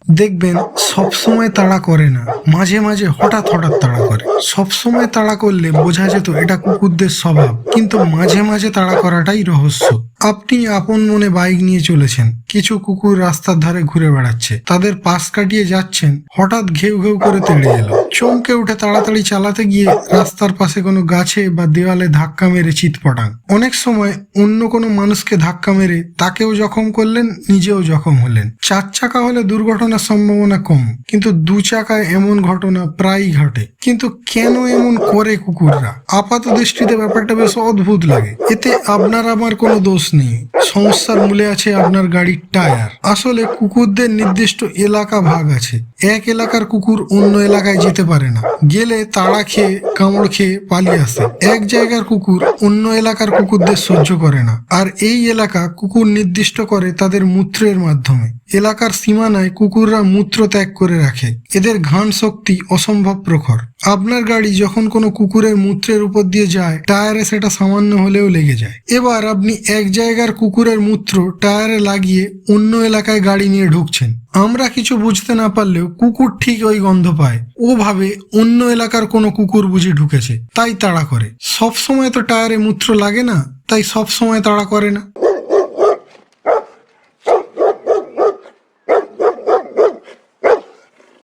দেখবেন সব সময় তাড়া করে না, মাঝে মাঝে হঠাৎ হঠাৎ তাড়া করে। সব সময় তাড়া করলে বোঝা যেত এটা কুকুরদের স্বভাব, কিন্তু মাঝে মাঝে তাড়া করাটাই রহস্য। আপনি আপন মনে বাইক নিয়ে চলেছেন, কিছু কুকুর রাস্তার ধারে ঘুরে বেড়াচ্ছে, তাদের পাশ কাটিয়ে যাচ্ছেন, হঠাৎ ঘেউ ঘেউ করে তেড়ে এলো। চমকে উঠে তাড়াতাড়ি চালাতে গিয়ে রাস্তার পাশে কোনো গাছে বা দেওয়ালে ধাক্কা মেরে চিৎপটাং। অনেক সময় অন্য কোনো মানুষকে ধাক্কা মেরে তাকেও জখম করলেন, নিজেও জখম হলেন। 4 চাকা হলে দুর্ঘটনার সম্ভাবনা কম, কিন্তু 2 চাকায় এমন ঘটনা প্রায়ই ঘটে। কিন্তু কেন এমন করে কুকুররা? আপাত দৃষ্টিতে ব্যাপারটা বেশ অদ্ভুত লাগে। এতে আপনার আমার কোনো দোষ নেই, সমস্যার মূলে আছে আপনার গাড়ির টায়ার। আসলে কুকুরদের নির্দিষ্ট এলাকা ভাগ আছে। এক এলাকার কুকুর অন্য এলাকায় যেতে পারে না, গেলে তাড়া খেয়ে কামড় খেয়ে পালিয়ে আসে। এক জায়গার কুকুর অন্য এলাকার কুকুরদের সহ্য করে না, আর এই এলাকা কুকুর নির্দিষ্ট করে তাদের মূত্রের মাধ্যমে। এলাকার সীমানায় কুকুররা মূত্র ত্যাগ করে রাখে, এদের ঘ্রাণ শক্তি অসম্ভব প্রখর। আপনার গাড়ি যখন কোনো কুকুরের মূত্রের উপর দিয়ে যায়, টায়ারে সেটা সামান্য হলেও লেগে যায়। এবার আপনি এক জায়গার কুকুরের মূত্র টায়ারে লাগিয়ে অন্য এলাকায় গাড়ি নিয়ে ঢুকছেন। আমরা কিছু বুঝতে না পারলেও কুকুর ঠিক ওই গন্ধ পায়, ও ভাবে অন্য এলাকার কোনো কুকুর বুঝি ঢুকেছে, তাই তাড়া করে। সব সময় তো টায়ারে মূত্র লাগে না, তাই সব সময় তাড়া করে না।